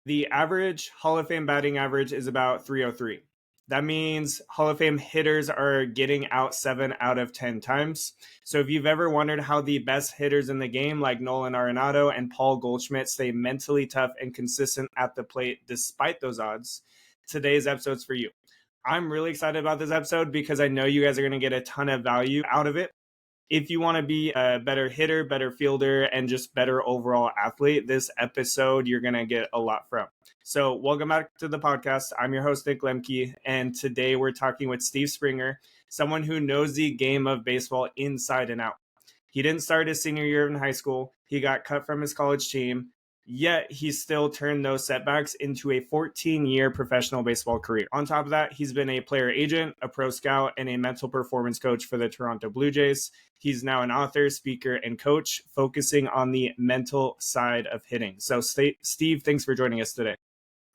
The average Hall of Fame batting average is about 303. That means Hall of Fame hitters are getting out 7 out of 10 times. So if you've ever wondered how the best hitters in the game, like Nolan Arenado and Paul Goldschmidt, stay mentally tough and consistent at the plate despite those odds, today's episode's for you. I'm really excited about this episode because I know you guys are going to get a ton of value out of it. If you want to be a better hitter, better fielder, and just better overall athlete, this episode you're going to get a lot from. So welcome back to the podcast. I'm your host, Nick Lemke, and today we're talking with Steve Springer, someone who knows the game of baseball inside and out. He didn't start his senior year in high school. He got cut from his college team, yet he still turned those setbacks into a 14-year professional baseball career. On top of that, he's been a player agent, a pro scout, and a mental performance coach for the Toronto Blue Jays. He's now an author, speaker, and coach, focusing on the mental side of hitting. So, Steve, thanks for joining us today.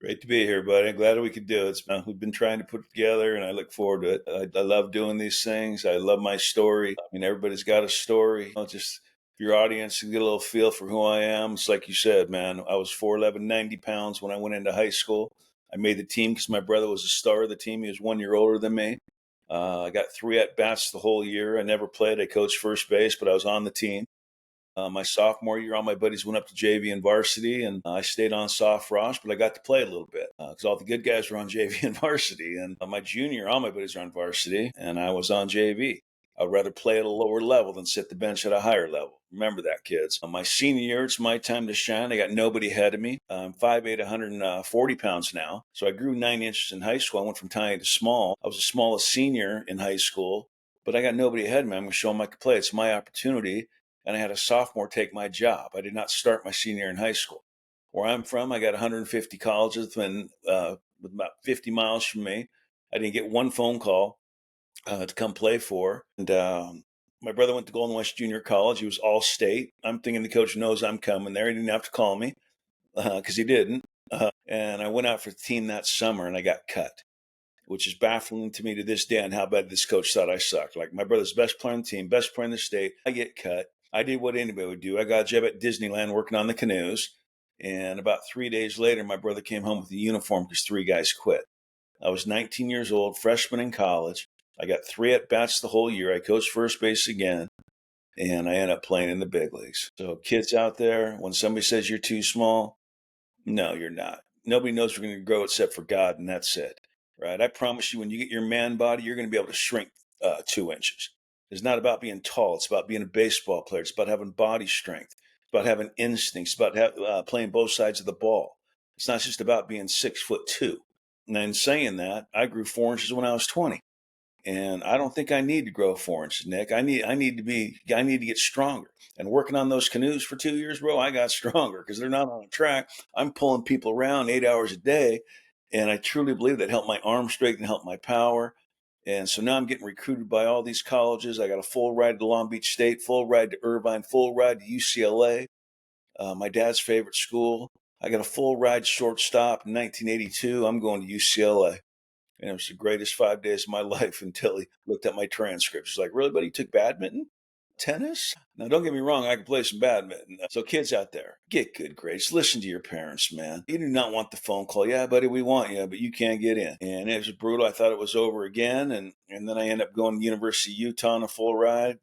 Great to be here, buddy. I'm glad we could do it. We've been trying to put it together, and I look forward to it. I love doing these things. I love my story. I mean, everybody's got a story. Just for your audience to get a little feel for who I am. It's like you said, man, I was 4'11", 90 pounds when I went into high school. I made the team because my brother was a star of the team. He was 1 year older than me. I got 3 at-bats the whole year. I never played. I coached first base, but I was on the team. My sophomore year, all my buddies went up to JV and varsity, and I stayed on soft roster, but I got to play a little bit because all the good guys were on JV and varsity. And my junior, all my buddies were on varsity, and I was on JV. I'd rather play at a lower level than sit the bench at a higher level. Remember that, kids. My senior year, it's my time to shine. I got nobody ahead of me. I'm 5'8", 140 pounds now. So I grew 9 inches in high school. I went from tiny to small. I was the smallest senior in high school, but I got nobody ahead of me. I'm going to show them I can play. It's my opportunity. And I had a sophomore take my job. I did not start my senior year in high school. Where I'm from, I got 150 colleges with about 50 miles from me. I didn't get one phone call to come play for. And my brother went to Golden West Junior College. He was all state. I'm thinking the coach knows I'm coming there. He didn't have to call me because he didn't. And I went out for the team that summer and I got cut, which is baffling to me to this day on how bad this coach thought I sucked. Like, my brother's best player on the team, best player in the state. I get cut. I did what anybody would do. I got a job at Disneyland working on the canoes. And about 3 days later, my brother came home with a uniform because 3 guys quit. I was 19 years old, freshman in college. I got 3 at-bats the whole year. I coached first base again, and I ended up playing in the big leagues. So kids out there, when somebody says you're too small, no, you're not. Nobody knows we're going to grow except for God, and that's it. Right? I promise you, when you get your man body, you're going to be able to shrink 2 inches. It's not about being tall. It's about being a baseball player. It's about having body strength. It's about having instincts. It's about playing both sides of the ball. It's not just about being 6'2". And in saying that, I grew 4 inches when I was 20. And I don't think I need to grow 4 inches, Nick. I need to get stronger. And working on those canoes for 2 years, bro, I got stronger because they're not on a track. I'm pulling people around 8 hours a day. And I truly believe that helped my arm strength and helped my power. And so now I'm getting recruited by all these colleges. I got a full ride to Long Beach State, full ride to Irvine, full ride to UCLA, my dad's favorite school. I got a full ride shortstop in 1982. I'm going to UCLA. And it was the greatest 5 days of my life until he looked at my transcripts. He's like, really, buddy? You took badminton? Tennis? Now, don't get me wrong, I can play some badminton. So kids out there, get good grades. Listen to your parents, man. You do not want the phone call. Yeah, buddy, we want you, but you can't get in. And it was brutal. I thought it was over again. And then I ended up going to University of Utah on a full ride.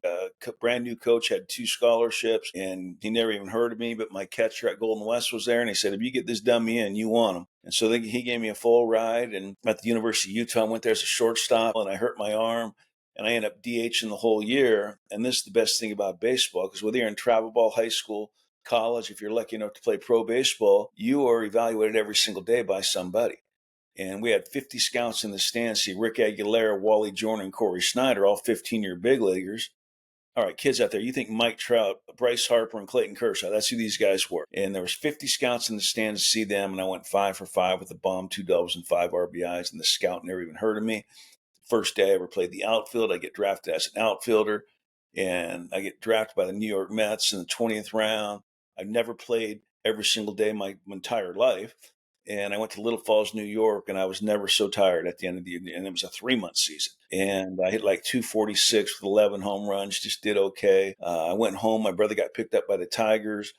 Brand new coach, had 2 scholarships, and he never even heard of me, but my catcher at Golden West was there. And he said, if you get this dummy in, you want him. And so he gave me a full ride. And at the University of Utah, I went there as a shortstop, and I hurt my arm. And I ended up DHing the whole year. And this is the best thing about baseball, because whether you're in travel ball, high school, college, if you're lucky enough to play pro baseball, you are evaluated every single day by somebody. And we had 50 scouts in the stands. See Rick Aguilera, Wally Jordan, and Corey Snyder, all 15-year big leaguers. All right, kids out there, you think Mike Trout, Bryce Harper, and Clayton Kershaw, that's who these guys were. And there was 50 scouts in the stands to see them, and I went 5 for 5 with a bomb, 2 doubles, and 5 RBIs, and the scout never even heard of me. First day I ever played the outfield, I get drafted as an outfielder, and I get drafted by the New York Mets in the 20th round. I've never played every single day my entire life, and I went to Little Falls, New York, and I was never so tired at the end of the year, and it was a 3-month season. And I hit like 246 with 11 home runs, just did okay. I went home. My brother got picked up by the Tigers,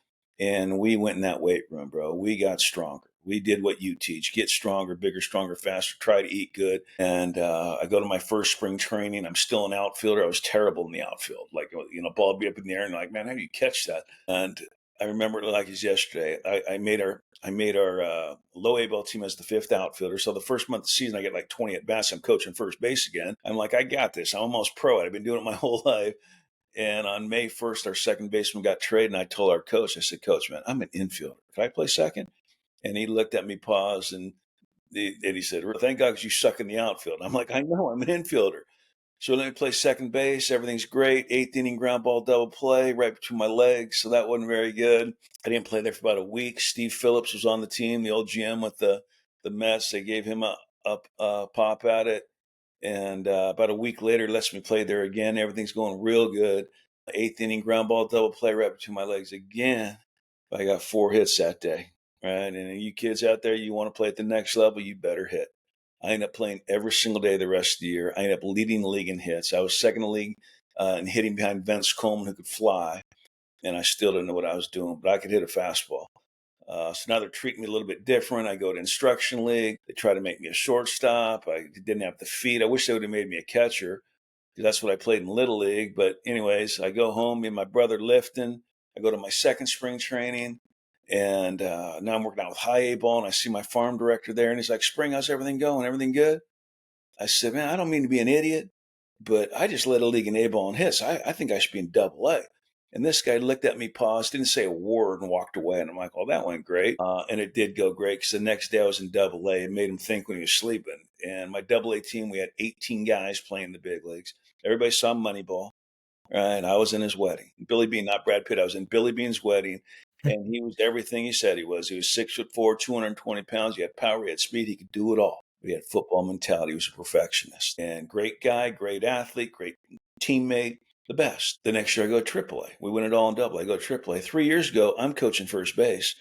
And we went in that weight room, bro. We got stronger. We did what you teach: get stronger, bigger, stronger, faster, try to eat good. And I go to my first spring training. I'm still an outfielder. I was terrible in the outfield. Like, ball would be up in the air and like, man, how do you catch that? And I remember it like it's yesterday. I made our low A ball team as the fifth outfielder. So the first month of the season, I get like 20 at bats. I'm coaching first base again. I'm like, I got this. I'm almost pro. I've been doing it my whole life. And on May 1st, our second baseman got traded. And I told our coach, I said, Coach, man, I'm an infielder. Can I play second? And he looked at me, paused, and he said, thank God, because you suck in the outfield. I'm like, I know, I'm an infielder. So let me play second base. Everything's great. Eighth inning ground ball double play right between my legs. So that wasn't very good. I didn't play there for about a week. Steve Phillips was on the team, the old GM with the Mets. They gave him a pop at it. And about a week later, lets me play there again. Everything's going real good. Eighth inning ground ball double play right between my legs again. I got 4 hits that day. Right. And you kids out there, you want to play at the next level, you better hit. I ended up playing every single day the rest of the year. I ended up leading the league in hits. I was second in the league in hitting behind Vince Coleman, who could fly. And I still didn't know what I was doing, but I could hit a fastball. So now they're treating me a little bit different. I go to instruction league. They try to make me a shortstop. I didn't have the feet. I wish they would have made me a catcher, because that's what I played in Little League. But anyways, I go home, me and my brother lifting. I go to my second spring training. And now I'm working out with high A ball, and I see my farm director there, and he's like, Spring, how's everything going? Everything good? I said, man, I don't mean to be an idiot, but I just led a league in A ball and hits. I think I should be in double A. And this guy looked at me, paused, didn't say a word, and walked away. And I'm like, oh, that went great. And it did go great, because the next day I was in double A. It made him think when he was sleeping. And my double A team, we had 18 guys playing the big leagues. Everybody saw Moneyball. Right. I was in his wedding. Billy Bean, not Brad Pitt. I was in Billy Bean's wedding. And he was everything he said he was. He was 6'4", 220 pounds. He had power, he had speed, he could do it all. He had football mentality. He was a perfectionist. And great guy, great athlete, great teammate, the best. The next year I go to AAA. We win it all in double. I go to AAA. 3 years ago, I'm coaching first base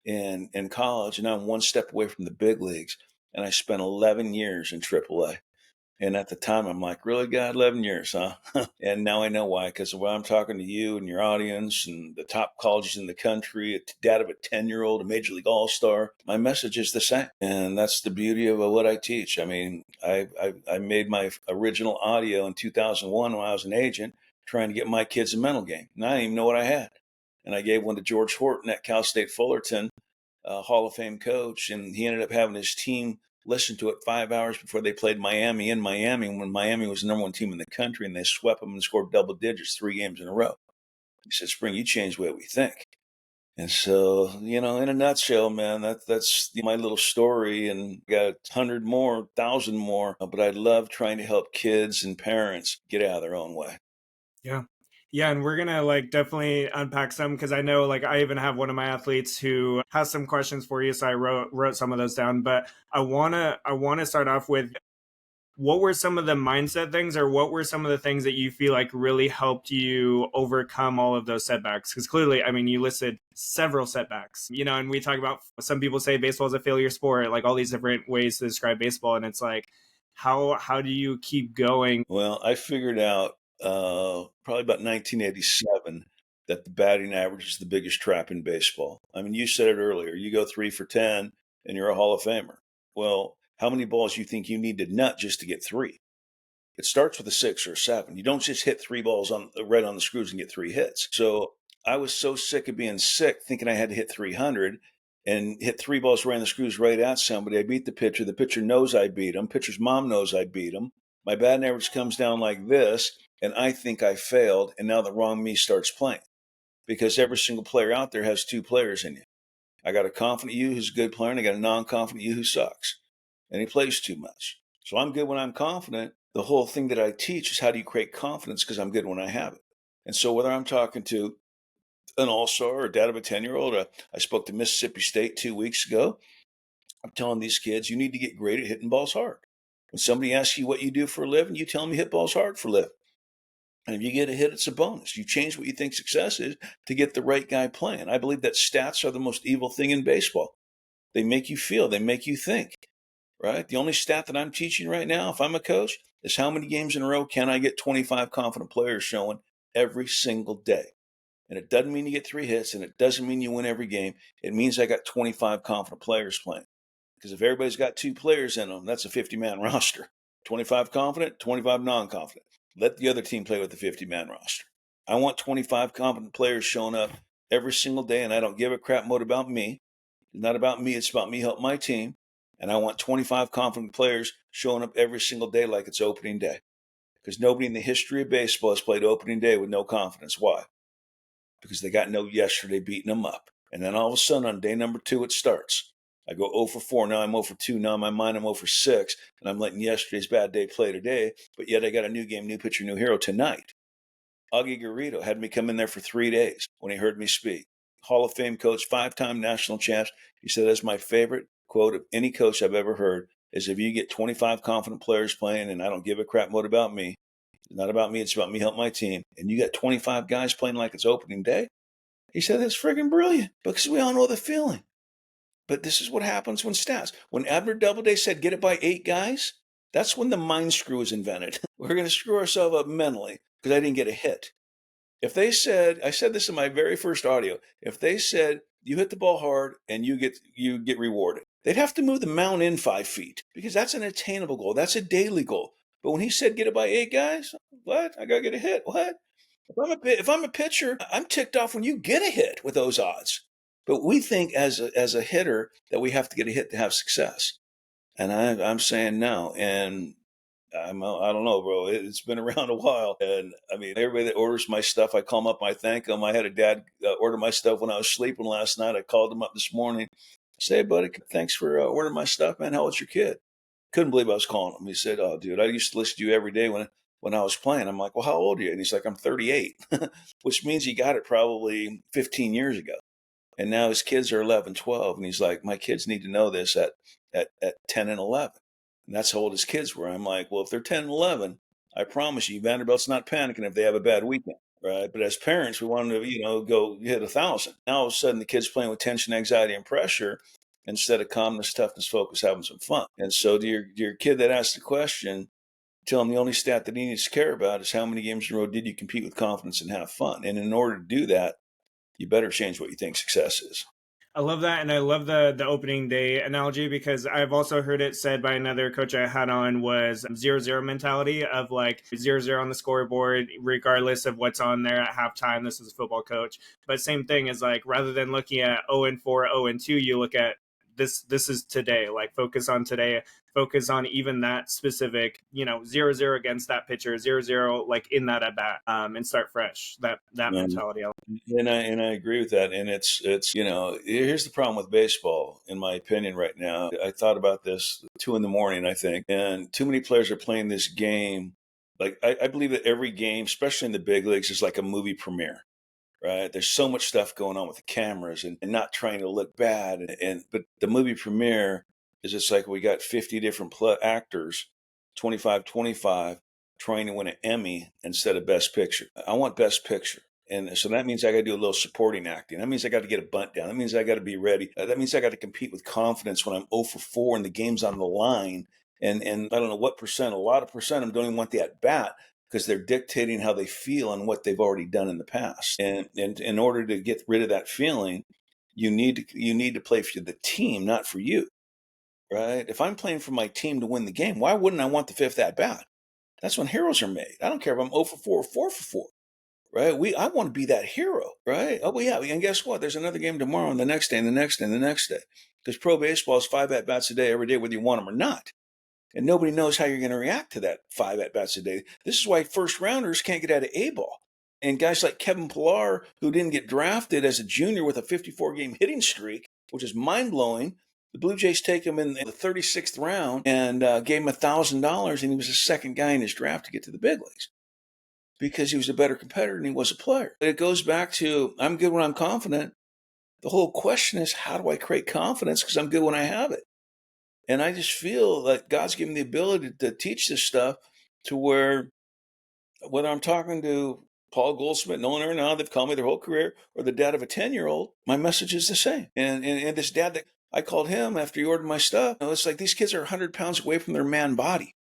in college, and now I'm one step away from the big leagues. And I spent 11 years in AAA. And at the time, I'm like, really, God, 11 years, huh? And now I know why, because when I'm talking to you and your audience and the top colleges in the country, a dad of a 10-year-old, a Major League All-Star, my message is the same. And that's the beauty of what I teach. I mean, I made my original audio in 2001 when I was an agent, trying to get my kids a mental game. And I didn't even know what I had. And I gave one to George Horton at Cal State Fullerton, Hall of Fame coach, and he ended up having his team listen to it 5 hours before they played Miami in Miami, when Miami was the number 1 team in the country, and they swept them and scored double digits 3 games in a row. He said, Spring, you changed the way we think. And so, in a nutshell, man, that's my little story, and got 100 more, 1,000 more, but I love trying to help kids and parents get out of their own way. Yeah. Yeah, and we're gonna definitely unpack some, because I know I even have one of my athletes who has some questions for you, so I wrote some of those down. But I wanna start off with, what were some of the mindset things, or what were some of the things that you feel like really helped you overcome all of those setbacks? Because clearly, I mean, you listed several setbacks, and we talk about, some people say baseball is a failure sport, all these different ways to describe baseball, and it's like, how do you keep going? Well, I figured out probably about 1987 that the batting average is the biggest trap in baseball. I mean, you said it earlier. You go 3 for 10 and you're a Hall of Famer. Well, how many balls do you think you need to nut just to get 3? It starts with a 6 or a 7. You don't just hit 3 balls right on the screws and get 3 hits. So I was so sick of being sick, thinking I had to hit 300 and hit 3 balls right on the screws right at somebody. I beat the pitcher. The pitcher knows I beat him. Pitcher's mom knows I beat him. My batting average comes down like this, and I think I failed, and now the wrong me starts playing, because every single player out there has 2 players in you. I got a confident you who's a good player, and I got a non-confident you who sucks, and he plays too much. So I'm good when I'm confident. The whole thing that I teach is, how do you create confidence, because I'm good when I have it. And so whether I'm talking to an all-star or dad of a 10-year-old, I spoke to Mississippi State 2 weeks ago. I'm telling these kids, you need to get great at hitting balls hard. When somebody asks you what you do for a living, you tell them you hit balls hard for a living. And if you get a hit, it's a bonus. You change what you think success is to get the right guy playing. I believe that stats are the most evil thing in baseball. They make you feel, they make you think, right? The only stat that I'm teaching right now, if I'm a coach, is how many games in a row can I get 25 confident players showing every single day. And it doesn't mean you get 3 hits, and it doesn't mean you win every game. It means I got 25 confident players playing. Because if everybody's got 2 players in them, that's a 50-man roster. 25 confident, 25 non-confident. Let the other team play with the 50-man roster. I want 25 confident players showing up every single day, and I don't give a crap what about me. It's not about me. It's about me helping my team. And I want 25 confident players showing up every single day like it's opening day. Because nobody in the history of baseball has played opening day with no confidence. Why? Because they got no yesterday beating them up. And then all of a sudden on day number 2, it starts. I go 0 for 4. Now I'm 0 for 2. Now in my mind I'm 0 for 6. And I'm letting yesterday's bad day play today. But yet I got a new game, new pitcher, new hero tonight. Augie Garrido had me come in there for 3 days when he heard me speak. Hall of Fame coach, 5-time national champs. He said, that's my favorite quote of any coach I've ever heard, is if you get 25 confident players playing, and I don't give a crap what about me, it's not about me, it's about me helping my team, and you got 25 guys playing like it's opening day, he said, that's friggin' brilliant, because we all know the feeling. But this is what happens when stats. When Abner Doubleday said get it by 8 guys, that's when the mind screw was invented. We're going to screw ourselves up mentally because I didn't get a hit. If they said, I said this in my very first audio, if they said you hit the ball hard and you get rewarded, they'd have to move the mound in 5 feet because that's an attainable goal. That's a daily goal. But when he said get it by 8 guys, what? I got to get a hit. What? If I'm a pitcher, I'm ticked off when you get a hit with those odds. But we think as a hitter that we have to get a hit to have success. And I'm saying no. And I don't know, bro. It's been around a while. And I mean, everybody that orders my stuff, I call them up, I thank them. I had a dad order my stuff when I was sleeping last night. I called him up this morning. I say, hey, buddy, thanks for ordering my stuff, man. How old's your kid? Couldn't believe I was calling him. He said, oh, dude, I used to listen to you every day when I was playing. I'm like, well, how old are you? And he's like, I'm 38, which means he got it probably 15 years ago. And now his kids are 11, 12. And he's like, my kids need to know this at 10 and 11. And that's how old his kids were. I'm like, well, if they're 10 and 11, I promise you, Vanderbilt's not panicking if they have a bad weekend, right? But as parents, we want them to, go hit 1,000. Now, all of a sudden, the kid's playing with tension, anxiety, and pressure instead of calmness, toughness, focus, having some fun. And so to your kid that asked the question, tell him the only stat that he needs to care about is how many games in a row did you compete with confidence and have fun. And in order to do that, you better change what you think success is. I love that, and I love the opening day analogy because I've also heard it said by another coach I had on was 0-0 mentality of like 0-0 on the scoreboard, regardless of what's on there at halftime. This is a football coach, but same thing is like rather than looking at 0-4, 0-2, you look at this is today. Like focus on today. Focus on even that specific, 0-0 against that pitcher, 0-0 like in that at bat, and start fresh. That mentality. And I agree with that. And it's here's the problem with baseball, in my opinion, right now. I thought about this 2 a.m, I think, and too many players are playing this game. Like I believe that every game, especially in the big leagues, is like a movie premiere. Right? There's so much stuff going on with the cameras and not trying to look bad. But the movie premiere is just like we got 50 different actors, 25, trying to win an Emmy instead of Best Picture. I want Best Picture. And so that means I got to do a little supporting acting. That means I got to get a bunt down. That means I got to be ready. That means I got to compete with confidence when I'm 0 for 4 and the game's on the line. And I don't know what percent, a lot of percent, I don't even want the at bat, because they're dictating how they feel and what they've already done in the past. And in order to get rid of that feeling, you need to play for the team, not for you, right? If I'm playing for my team to win the game, why wouldn't I want the 5th at bat? That's when heroes are made. I don't care if I'm 0 for 4 or 4 for 4, right? I want to be that hero, right? Oh, yeah. And guess what? There's another game tomorrow and the next day and the next day and the next day. Because pro baseball is 5 at bats a day every day, whether you want them or not. And nobody knows how you're going to react to that 5 at-bats a day. This is why first rounders can't get out of A-ball. And guys like Kevin Pillar, who didn't get drafted as a junior with a 54-game hitting streak, which is mind-blowing. The Blue Jays take him in the 36th round and gave him $1,000, and he was the second guy in his draft to get to the big leagues because he was a better competitor than he was a player. But it goes back to, I'm good when I'm confident. The whole question is, how do I create confidence? Because I'm good when I have it. And I just feel that God's given me the ability to teach this stuff to where, whether I'm talking to Paul Goldschmidt, Nolan Arenado, they've called me their whole career, or the dad of a 10-year-old, my message is the same. And this dad that I called him after he ordered my stuff, it's like these kids are 100 pounds away from their man body.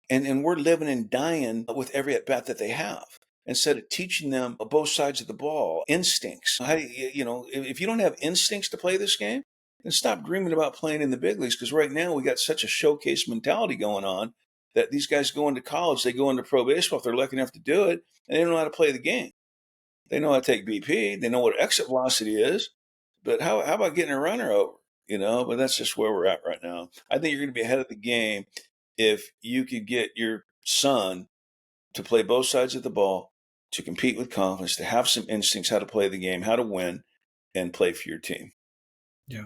And we're living and dying with every at-bat that they have. instead of teaching them both sides of the ball, instincts. How do if you don't have instincts to play this game, then stop dreaming about playing in the big leagues. Because right now we got such a showcase mentality going on that these guys go into college, they go into pro baseball if they're lucky enough to do it, and they don't know how to play the game. They know how to take BP, they know what exit velocity is, but how about getting a runner over? But that's just where we're at right now. I think you're going to be ahead of the game if you could get your son to play both sides of the ball, to compete with confidence, to have some instincts how to play the game, how to win, and play for your team. Yeah.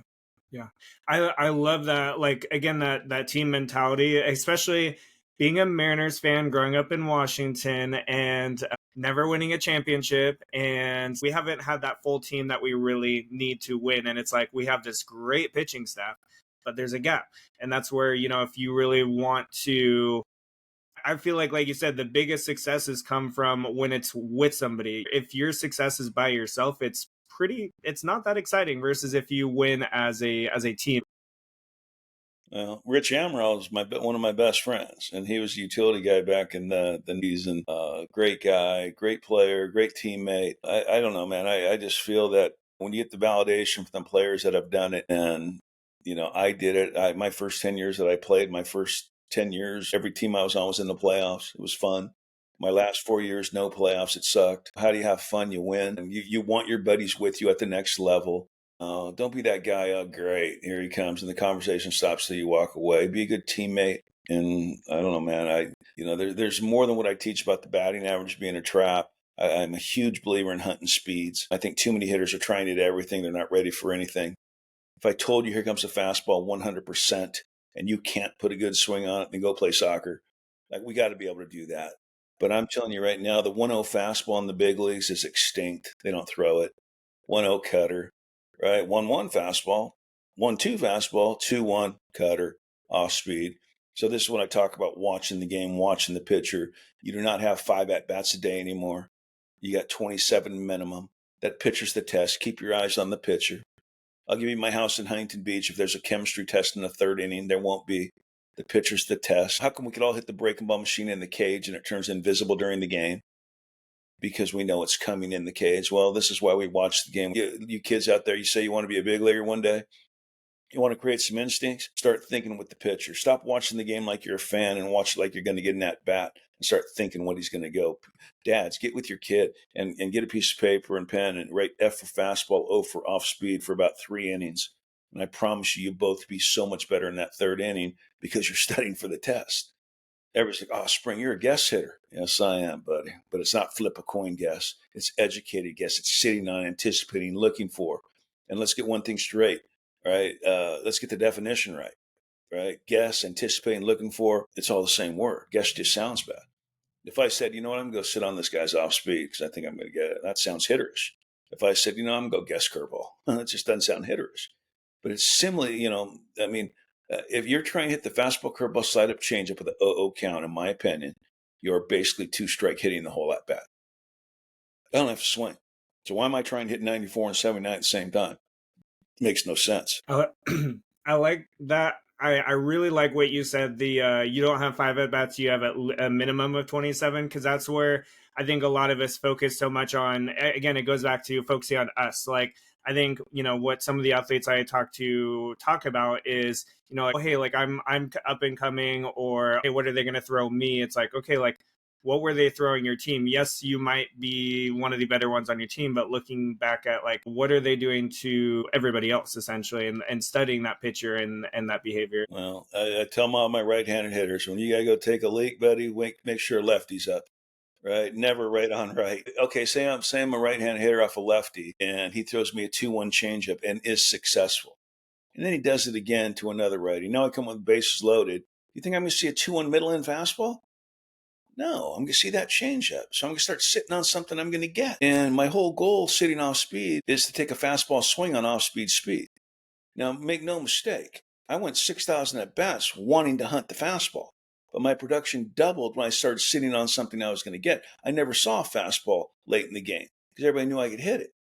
Yeah. I love that. Like, again, that team mentality, especially being a Mariners fan, growing up in Washington and never winning a championship. And we haven't had that full team that we really need to win. And it's like, we have this great pitching staff, but there's a gap. And that's where, if you really want to, I feel like you said, the biggest successes come from when it's with somebody. If your success is by yourself, it's not that exciting versus if you win as a team. Well, Rich Amaral is one of my best friends, and he was a utility guy back in the season. Great guy, great player, great teammate. I don't know, man. I just feel that when you get the validation from the players that have done it, and I did it. My first 10 years that I played, my first 10 years, every team I was on was in the playoffs. It was fun. My last 4 years, no playoffs. It sucked. How do you have fun? You win. And you want your buddies with you at the next level. Don't be that guy. Oh, great. Here he comes. And the conversation stops till you walk away. Be a good teammate. And I don't know, man. There's more than what I teach about the batting average being a trap. I'm a huge believer in hunting speeds. I think too many hitters are trying to do everything. They're not ready for anything. If I told you here comes a fastball 100% and you can't put a good swing on it, then go play soccer. Like, we got to be able to do that. But I'm telling you right now, the 1-0 fastball in the big leagues is extinct. They don't throw it. 1-0 cutter, right? 1-1 fastball, 1-2 fastball, 2-1 cutter, off speed. So this is when I talk about watching the game, watching the pitcher. You do not have 5 at-bats a day anymore. You got 27 minimum. That pitcher's the test. Keep your eyes on the pitcher. I'll give you my house in Huntington Beach. If there's a chemistry test in the third inning, there won't be. The pitcher's the test. How come we could all hit the breaking ball machine in the cage and it turns invisible during the game? Because we know it's coming in the cage. Well, this is why we watch the game. You kids out there, you say you want to be a big leaguer one day. You want to create some instincts? Start thinking with the pitcher. Stop watching the game like you're a fan and watch it like you're going to get in that bat and start thinking what he's going to go. Dads, get with your kid and get a piece of paper and pen and write F for fastball, O for off speed for about 3 innings. And I promise you both be so much better in that third inning because you're studying for the test. Everybody's like, oh, Spring, you're a guess hitter. Yes, I am, buddy. But it's not flip a coin guess. It's educated guess. It's sitting on, anticipating, looking for. And let's get one thing straight. Right? Let's get the definition right. Right? Guess, anticipating, looking for, it's all the same word. Guess just sounds bad. If I said, you know what, I'm going to go sit on this guy's off speed because I think I'm going to get it, that sounds hitterish. If I said, I'm going to go guess curveball, it just doesn't sound hitterish. But it's similarly, if you're trying to hit the fastball, curveball, slide up, change up with an 0-0 count, in my opinion, you're basically 2-strike hitting the whole at bat. I don't have to swing. So why am I trying to hit 94 and 79 at the same time? Makes no sense. I like that. I really like what you said. The you don't have 5 at bats, you have a minimum of 27, because that's where I think a lot of us focus so much on. Again, it goes back to focusing on us. Like, I think what some of the athletes I talk about is hey, like I'm up and coming, or hey, what are they going to throw me? It's like, okay, like, what were they throwing your team? Yes, you might be one of the better ones on your team, but looking back at like, what are they doing to everybody else essentially, and studying that pitcher and that behavior. Well, I tell all my right-handed hitters, when you got to go take a leak, buddy, make sure lefty's up. Right? Never right on right. Okay, say I'm a right-handed hitter off a lefty, and he throws me a 2-1 changeup and is successful. And then he does it again to another righty. Now I come with bases loaded. You think I'm going to see a 2-1 middle-in fastball? No, I'm going to see that changeup. So I'm going to start sitting on something I'm going to get. And my whole goal sitting off speed is to take a fastball swing on off-speed speed. Now, make no mistake, I went 6,000 at bats wanting to hunt the fastball. But my production doubled when I started sitting on something I was going to get. I never saw a fastball late in the game because everybody knew I could hit it.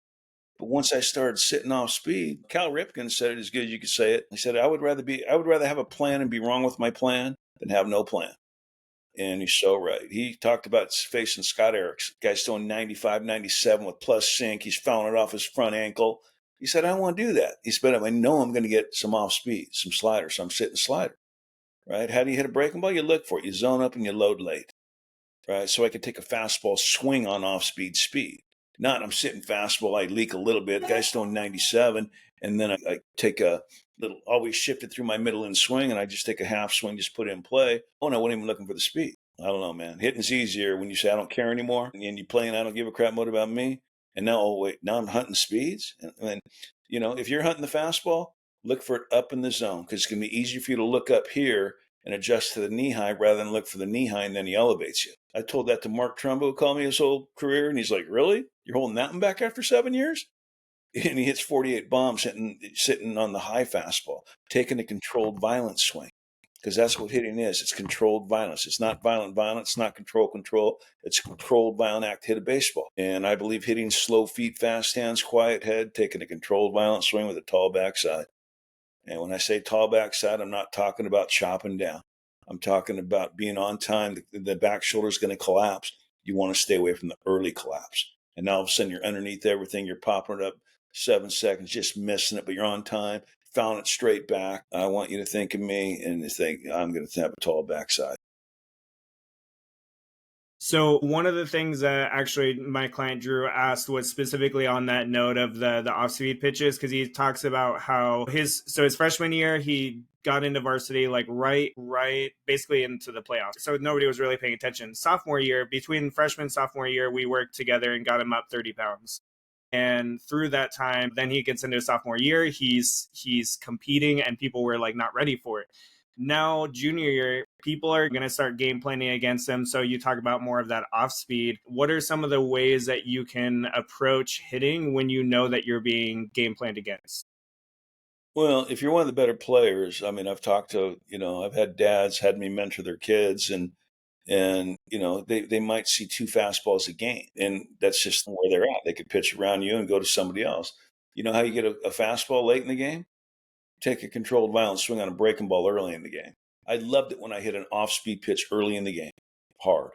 But once I started sitting off speed, Cal Ripken said it as good as you could say it. He said, I would rather have a plan and be wrong with my plan than have no plan. And he's so right. He talked about facing Scott Erickson. Guy's throwing 95, 97 with plus sink. He's fouling it off his front ankle. He said, I want to do that. He said, I know I'm going to get some off speed, some slider, some sitting slider. Right? How do you hit a breaking ball? You look for it. You zone up and you load late. Right? So I could take a fastball swing on off speed. Not I'm sitting fastball, I leak a little bit. Guy's throwing 97, and then I take a little, always shift it through my middle and swing, and I just take a half swing, just put it in play. Oh, no, I wasn't even looking for the speed. I don't know, man. Hitting's easier when you say I don't care anymore, and you playing I don't give a crap what about me. And now, oh wait, now I'm hunting speeds, and then if you're hunting the fastball, look for it up in the zone because it's gonna be easier for you to look up here and adjust to the knee high rather than look for the knee high and then he elevates you. I told that to Mark Trumbo, who called me his whole career, and he's like, really? You're holding that one back after 7 years? And he hits 48 bombs sitting on the high fastball, taking a controlled violent swing. Because that's what hitting is. It's controlled violence. It's not violent violence. It's not control. It's controlled violent act to hit a baseball. And I believe hitting slow feet, fast hands, quiet head, taking a controlled violent swing with a tall backside. And when I say tall backside, I'm not talking about chopping down. I'm talking about being on time. The back shoulder is going to collapse. You want to stay away from the early collapse. And now all of a sudden you're underneath everything. You're popping it up 7 seconds, just missing it, but you're on time, found it straight back. I want you to think of me and to think I'm going to have a tall backside. So one of the things that actually my client Drew asked was specifically on that note of the off speed pitches, because he talks about how his freshman year he got into varsity like right basically into the playoffs. So nobody was really paying attention. Sophomore year, between freshman and sophomore year, we worked together and got him up 30 pounds. And through that time, then he gets into his sophomore year, he's competing and people were like not ready for it. Now junior year, people are going to start game planning against him. So you talk about more of that off speed. What are some of the ways that you can approach hitting when you know that you're being game planned against? Well, if you're one of the better players, I mean, I've talked to, I've had dads had me mentor their kids and they might see 2 fastballs a game, and that's just where they're at. They could pitch around you and go to somebody else. You know how you get a fastball late in the game? Take a controlled violent swing on a breaking ball early in the game. I loved it when I hit an off-speed pitch early in the game, hard,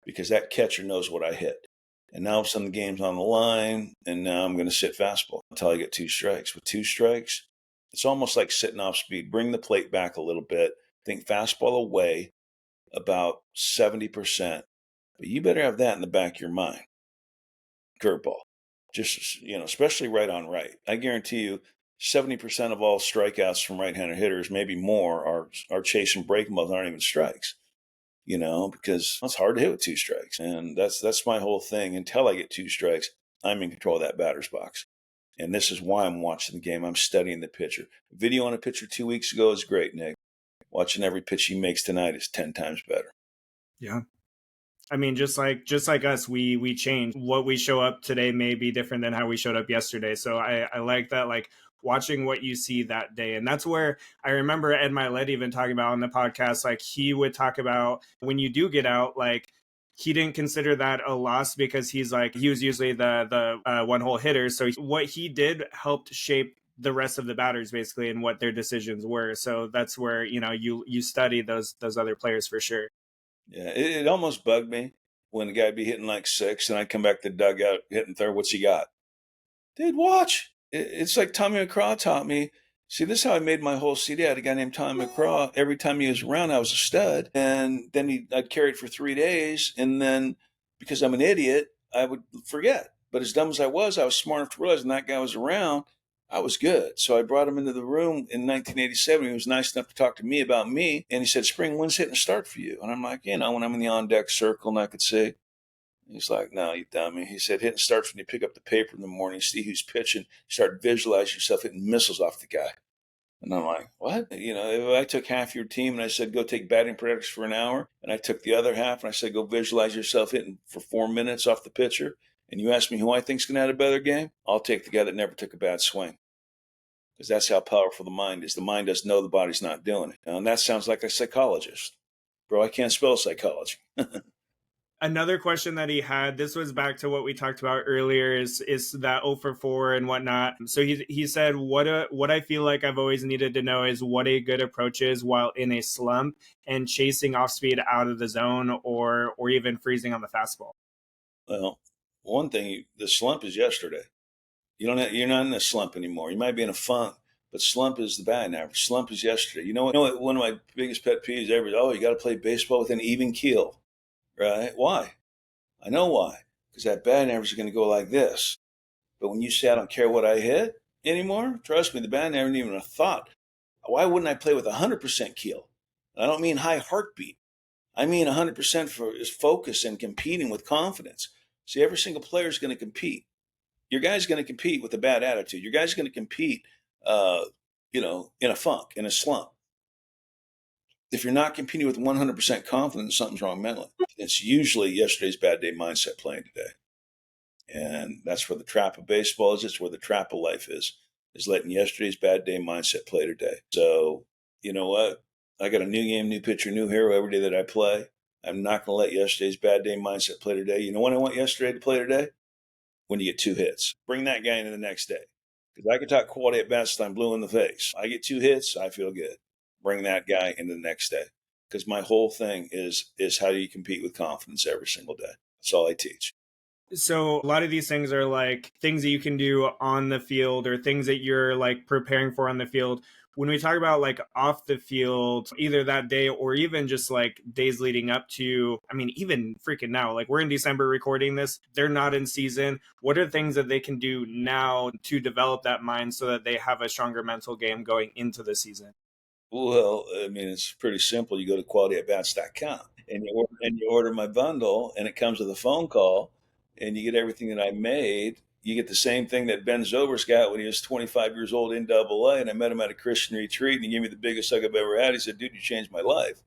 because that catcher knows what I hit. And now all of a sudden the game's on the line, and now I'm going to sit fastball until I get 2 strikes. With 2 strikes, it's almost like sitting off speed. Bring the plate back a little bit. Think fastball away about 70%. But you better have that in the back of your mind. Curveball. Just, especially right on right. I guarantee you 70% of all strikeouts from right-handed hitters, maybe more, are chasing breaking balls, aren't even strikes. Because it's hard to hit with 2 strikes. And that's my whole thing. Until I get 2 strikes, I'm in control of that batter's box. And this is why I'm watching the game. I'm studying the pitcher. Video on a pitcher 2 weeks ago is great, Nick. Watching every pitch he makes tonight is 10 times better. Yeah. I mean, just like us, we change. What we show up today may be different than how we showed up yesterday. So I like that, like watching what you see that day. And that's where I remember Ed Milet even talking about on the podcast, like he would talk about when you do get out, like he didn't consider that a loss because he was usually the one hole hitter. So what he did helped shape the rest of the batters basically and what their decisions were. So that's where, you study those other players for sure. Yeah, it almost bugged me when the guy'd be hitting like 6 and I'd come back to the dugout hitting third. What's he got? Dude, watch. It's like Tommy McCraw taught me. See, this is how I made my whole CD. I had a guy named Tommy McCraw. Every time he was around, I was a stud. And then I'd carry it for 3 days. And then because I'm an idiot, I would forget. But as dumb as I was smart enough to realize when that guy was around, I was good. So I brought him into the room in 1987. He was nice enough to talk to me about me. And he said, Spring, when's hitting start for you? And I'm like, when I'm in the on-deck circle and I could see. He's like, no, you dummy. He said, hitting starts when you pick up the paper in the morning, see who's pitching, start visualizing yourself hitting missiles off the guy. And I'm like, what? If I took half your team and I said, go take batting practice for an hour, and I took the other half and I said, go visualize yourself hitting for 4 minutes off the pitcher, and you ask me who I think's going to have a better game, I'll take the guy that never took a bad swing. Because that's how powerful the mind is. The mind doesn't know the body's not doing it. And that sounds like a psychologist. Bro, I can't spell psychology. Another question that he had, this was back to what we talked about earlier, is that 0 for 4 and whatnot. So he said, what I feel like I've always needed to know is what a good approach is while in a slump and chasing off speed out of the zone, or even freezing on the fastball. Well, one thing, the slump is yesterday. You're not in a slump anymore. You might be in a funk, but slump is the batting average. Slump is yesterday. You know what? One of my biggest pet peeves ever is, oh, you got to play baseball with an even keel, right? Why? I know why. Because that batting average is going to go like this. But when you say I don't care what I hit anymore, trust me, the batting average isn't even a thought. Why wouldn't I play with 100% keel? I don't mean high heartbeat. I mean 100% for is focus and competing with confidence. See, every single player is going to compete. Your guy's going to compete with a bad attitude. Your guy's going to compete, uh, in a funk, in a slump. If you're not competing with 100% confidence, something's wrong mentally. It's usually yesterday's bad day mindset playing today. And that's where the trap of baseball is. It's where the trap of life is letting yesterday's bad day mindset play today. So, you know what? I got a new game, new pitcher, new hero every day that I play. I'm not going to let yesterday's bad day mindset play today. You know when I want yesterday to play today? When you get 2 hits. Bring that guy into the next day. Because I can talk quality at bats till I'm blue in the face. I get 2 hits, I feel good. Bring that guy into the next day. Because my whole thing is how do you compete with confidence every single day? That's all I teach. So a lot of these things are like things that you can do on the field or things that you're like preparing for on the field. When we talk about like off the field, either that day or even just like days leading up to, I mean, even freaking now, like we're in December recording this, they're not in season. What are things that they can do now to develop that mind so that they have a stronger mental game going into the season? Well, I mean, it's pretty simple. You go to qualityatbats.com and you order my bundle, and it comes with a phone call, and you get everything that I made. You get the same thing that Ben Zobrist got when he was 25 years old in Double A, and I met him at a Christian retreat, and he gave me the biggest hug I've ever had. He said, "Dude, you changed my life."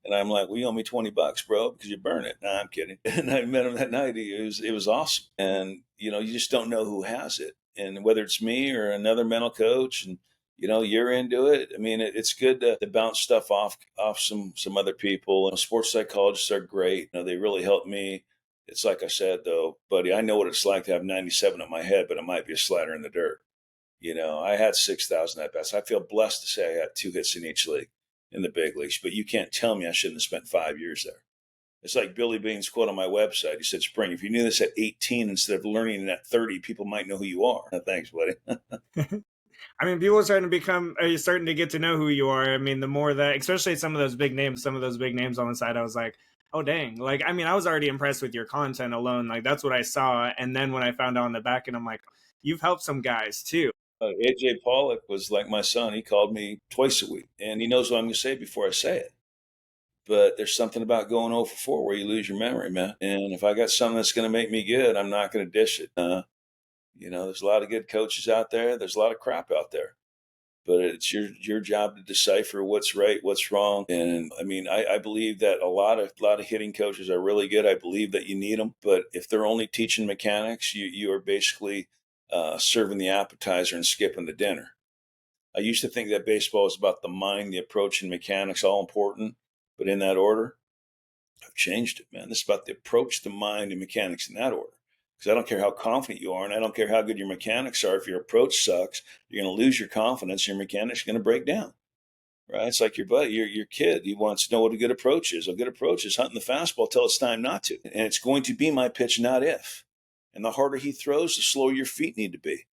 And I'm like, "Well, you owe me $20, bro, because you burn it." Nah, I'm kidding. And I met him that night. It was awesome. And you just don't know who has it, and whether it's me or another mental coach, and you're into it. I mean, it's good to bounce stuff off some other people. And sports psychologists are great. They really help me. It's like I said, though, buddy, I know what it's like to have 97 in my head, but it might be a slider in the dirt. I had 6,000 at bats. I feel blessed to say I had 2 hits in each league in the big leagues, but you can't tell me I shouldn't have spent 5 years there. It's like Billy Bean's quote on my website. He said, "Spring, if you knew this at 18 instead of learning it at 30, people might know who you are." Thanks, buddy. I mean, people are starting to are starting to get to know who you are. I mean, the more that, especially some of those big names on the side, I was like, oh dang! Like, I mean, I was already impressed with your content alone. Like, that's what I saw, and then when I found out on the back end, I'm like, you've helped some guys too. AJ Pollock was like my son. He called me twice a week, and he knows what I'm going to say before I say it. But there's something about going 0 for 4 where you lose your memory, man. And if I got something that's going to make me good, I'm not going to dish it. There's a lot of good coaches out there. There's a lot of crap out there. But it's your job to decipher what's right, what's wrong. And I mean, I believe that a lot of hitting coaches are really good. I believe that you need them. But if they're only teaching mechanics, you are basically serving the appetizer and skipping the dinner. I used to think that baseball is about the mind, the approach, and mechanics, all important, but in that order. I've changed it, man. This is about the approach, the mind, and mechanics in that order. Because I don't care how confident you are, and I don't care how good your mechanics are. If your approach sucks, you're going to lose your confidence. Your mechanics are going to break down. Right? It's like your buddy, your kid. He wants to know what a good approach is. A good approach is hunting the fastball till it's time not to, and it's going to be my pitch, not if. And the harder he throws, the slower your feet need to be.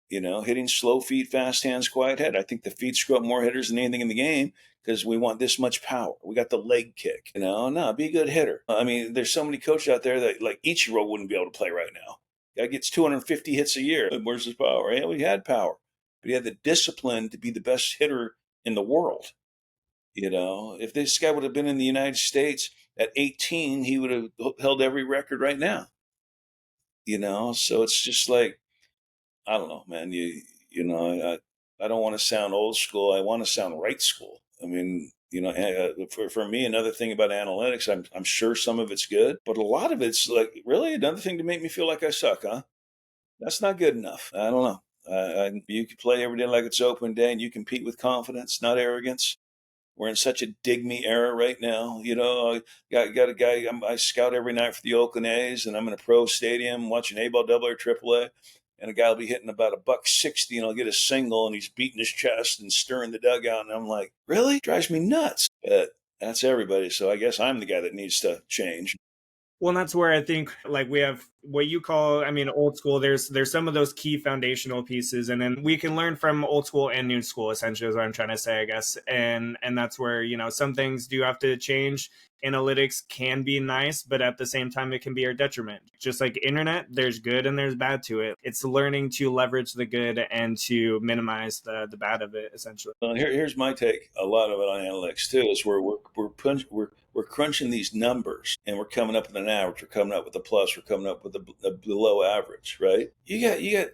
Hitting slow feet, fast hands, quiet head. I think the feet screw up more hitters than anything in the game because we want this much power. We got the leg kick. No, be a good hitter. I mean, there's so many coaches out there that like Ichiro wouldn't be able to play right now. Guy gets 250 hits a year. Where's his power? Yeah, he had power, but he had the discipline to be the best hitter in the world. If this guy would have been in the United States at 18, he would have held every record right now. So it's just like, I don't know, man. I don't want to sound old school. I want to sound right school. I mean, for me, another thing about analytics, I'm sure some of it's good, but a lot of it's like really another thing to make me feel like I suck, huh? That's not good enough. I don't know. You can play every day like it's open day, and you compete with confidence, not arrogance. We're in such a dig me era right now. I got a guy, I scout every night for the Oakland A's, and I'm in a pro stadium watching A-ball, double A, triple A. And a guy will be hitting about $160, and I'll get a single, and he's beating his chest and stirring the dugout. And I'm like, really? Drives me nuts. But that's everybody. So I guess I'm the guy that needs to change. Well, and that's where I think like we have what you call, I mean, old school. There's some of those key foundational pieces, and then we can learn from old school and new school. Essentially, is what I'm trying to say, I guess. And that's where some things do have to change. Analytics can be nice, but at the same time, it can be our detriment. Just like internet, there's good and there's bad to it. It's learning to leverage the good and to minimize the bad of it, essentially. Here's my take. A lot of it on analytics too is where we're crunching these numbers, and we're coming up with an average. We're coming up with a plus. We're coming up with a below average, right? You got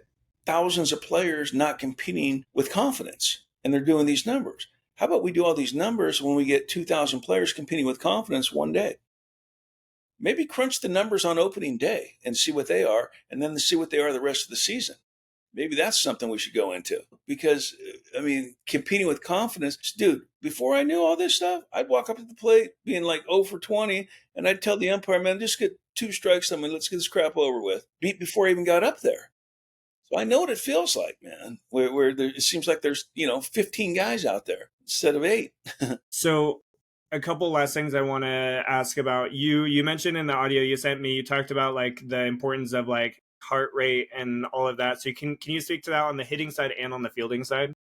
thousands of players not competing with confidence, and they're doing these numbers. How about we do all these numbers when we get 2,000 players competing with confidence one day? Maybe crunch the numbers on opening day and see what they are, and then see what they are the rest of the season. Maybe that's something we should go into, because, I mean, competing with confidence, dude, before I knew all this stuff, I'd walk up to the plate being like 0 for 20, and I'd tell the umpire, man, just get 2 strikes on me. Let's get this crap over with. Beat before I even got up there. So I know what it feels like, man, where it seems like there's, 15 guys out there instead of 8. So a couple last things I want to ask about. You mentioned in the audio you sent me, you talked about like the importance of like heart rate and all of that. So can you speak to that on the hitting side and on the fielding side?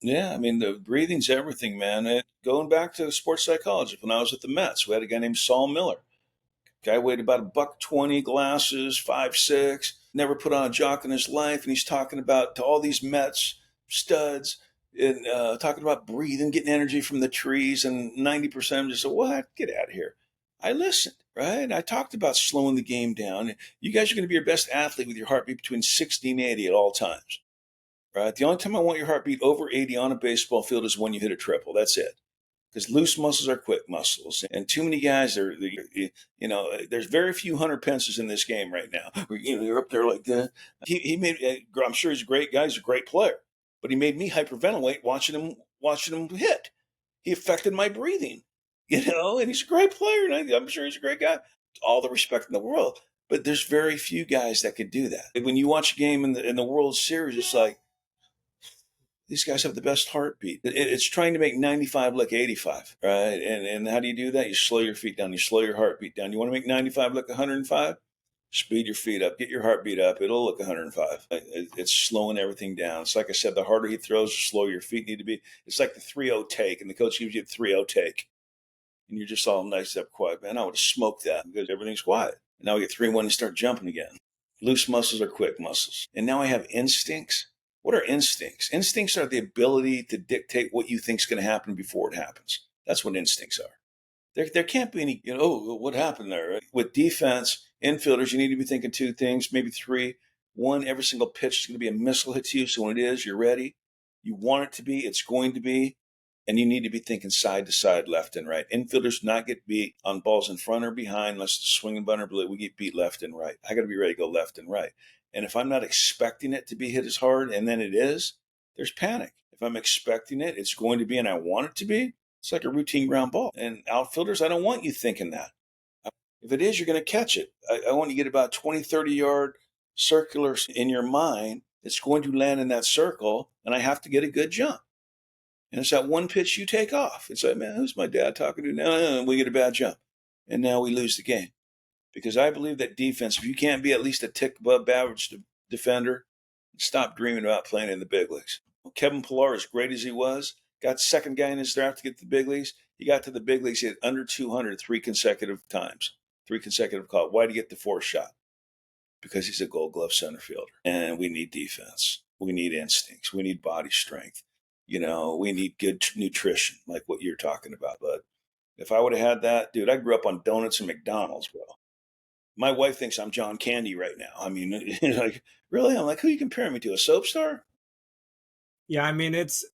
Yeah, I mean, the breathing's everything, man. Going back to sports psychology, when I was at the Mets, we had a guy named Saul Miller. Guy weighed about $120, glasses, 5'6", never put on a jock in his life, and he's talking about to all these Mets studs and talking about breathing, getting energy from the trees, and 90% of them just said, "What? Get out of here." I listened, right? I talked about slowing the game down. You guys are going to be your best athlete with your heartbeat between 60 and 80 at all times, right? The only time I want your heartbeat over 80 on a baseball field is when you hit a triple. That's it. Because loose muscles are quick muscles, and too many guys are, there's very few Hunter Pences in this game right now. They're up there like that. He made. I'm sure he's a great guy. He's a great player, but he made me hyperventilate watching him hit. He affected my breathing, and he's a great player, and I'm sure he's a great guy. All the respect in the world, but there's very few guys that could do that. When you watch a game in the World Series, it's like, these guys have the best heartbeat. It's trying to make 95 look 85, right? And how do you do that? You slow your feet down. You slow your heartbeat down. You want to make 95 look 105? Speed your feet up. Get your heartbeat up. It'll look 105. It's slowing everything down. It's like I said, the harder he throws, the slower your feet need to be. It's like the 3-0 take, and the coach gives you a 3-0 take. And you're just all nice up quiet. Man, I would have smoked that because everything's quiet. And now we get 3-1 and start jumping again. Loose muscles are quick muscles. And now I have instincts. What are instincts? Instincts are the ability to dictate what you think is going to happen before it happens. That's what instincts are. There can't be any, what happened there? Right? With defense, infielders, you need to be thinking 2 things, maybe 3. 1, every single pitch is going to be a missile hit to you. So when it is, you're ready. You want it to be, it's going to be. And you need to be thinking side to side, left and right. Infielders not get beat on balls in front or behind unless it's swinging bunt or blue. We get beat left and right. I got to be ready to go left and right. And if I'm not expecting it to be hit as hard and then it is, there's panic. If I'm expecting it, it's going to be and I want it to be, it's like a routine ground ball. And outfielders, I don't want you thinking that. If it is, you're going to catch it. I want you to get about 20, 30-yard circular in your mind. It's going to land in that circle, and I have to get a good jump. And it's that one pitch you take off. It's like, man, who's my dad talking to now? And we get a bad jump. And now we lose the game. Because I believe that defense, if you can't be at least a tick above average defender, stop dreaming about playing in the big leagues. Kevin Pillar, as great as he was, got second guy in his draft to get to the big leagues. He got to the big leagues, he hit under 200 3 consecutive times, 3 consecutive calls. Why did he get the 4th shot? Because he's a Gold Glove center fielder. And we need defense. We need instincts. We need body strength. We need good nutrition, like what you're talking about. But if I would have had that, dude, I grew up on donuts and McDonald's, bro. My wife thinks I'm John Candy right now. I mean, like, really? I'm like, who are you comparing me to? A soap star? Yeah, I mean, it's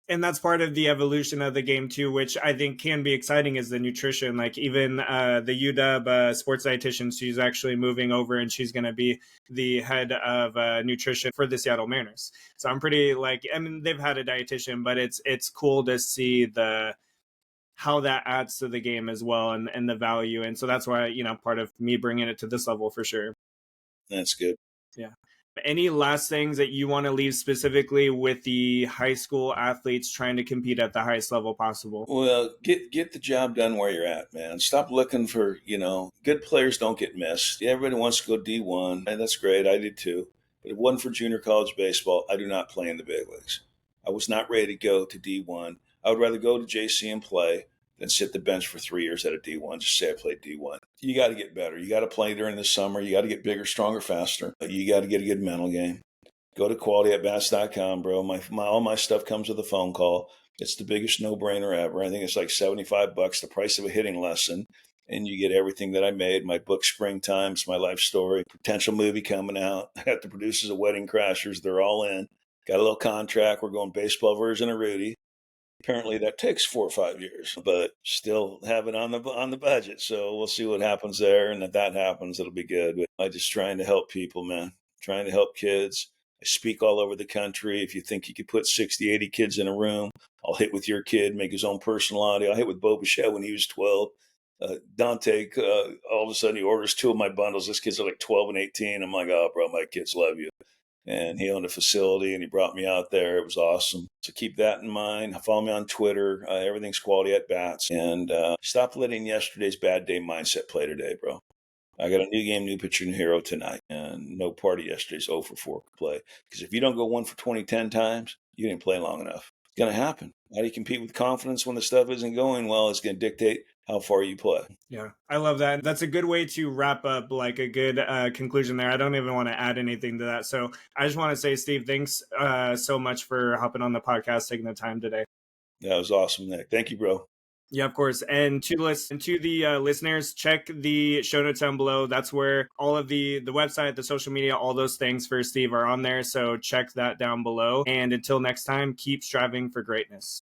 and that's part of the evolution of the game too, which I think can be exciting, is the nutrition. Like even the UW sports dietitian, she's actually moving over and she's going to be the head of nutrition for the Seattle Mariners. So I'm pretty I mean, they've had a dietitian, but it's cool to see the how that adds to the game as well, and the value. And so that's why, part of me bringing it to this level for sure. That's good. Yeah. Any last things that you want to leave specifically with the high school athletes trying to compete at the highest level possible? Well, get the job done where you're at, man. Stop looking for, good players don't get missed. Yeah, everybody wants to go D1, and that's great. I did too. But if it wasn't for junior college baseball, I do not play in the big leagues. I was not ready to go to D1. I would rather go to JC and play than sit the bench for 3 years at a D1. Just say I played D1. You got to get better. You got to play during the summer. You got to get bigger, stronger, faster. You got to get a good mental game. Go to qualityatbats.com, bro. All my stuff comes with a phone call. It's the biggest no-brainer ever. I think it's like $75, the price of a hitting lesson. And you get everything that I made, my book, Springtimes, my life story, potential movie coming out. I got the producers of Wedding Crashers. They're all in. Got a little contract. We're going baseball version of Rudy. Apparently that takes 4 or 5 years, but still have it on the budget. So we'll see what happens there. And if that happens, it'll be good. But I'm just trying to help people, man. Trying to help kids. I speak all over the country. If you think you could put 60, 80 kids in a room, I'll hit with your kid, make his own personal audio. I hit with Bo Bichette when he was 12. Dante, all of a sudden he orders 2 of my bundles. This kid's like 12 and 18. I'm like, oh, bro, my kids love you. And he owned a facility and he brought me out there. It was awesome. So keep that in mind. Follow me on Twitter. Everything's Quality at Bats. And stop letting yesterday's bad day mindset play today, bro. I got a new game, new pitcher, new hero tonight. And no part of yesterday's 0 for 4 play. Because if you don't go 1 for 20 10 times, you didn't play long enough. It's going to happen. How do you compete with confidence when the stuff isn't going well? It's going to dictate how far you play. Yeah, I love that. That's a good way to wrap up, like a good conclusion there. I don't even want to add anything to that. So I just want to say, Steve, thanks so much for hopping on the podcast, taking the time today. That was awesome, Nick. Thank you, bro. Yeah, of course. And to the listeners, check the show notes down below. That's where all of the website, the social media, all those things for Steve are on there. So check that down below. And until next time, keep striving for greatness.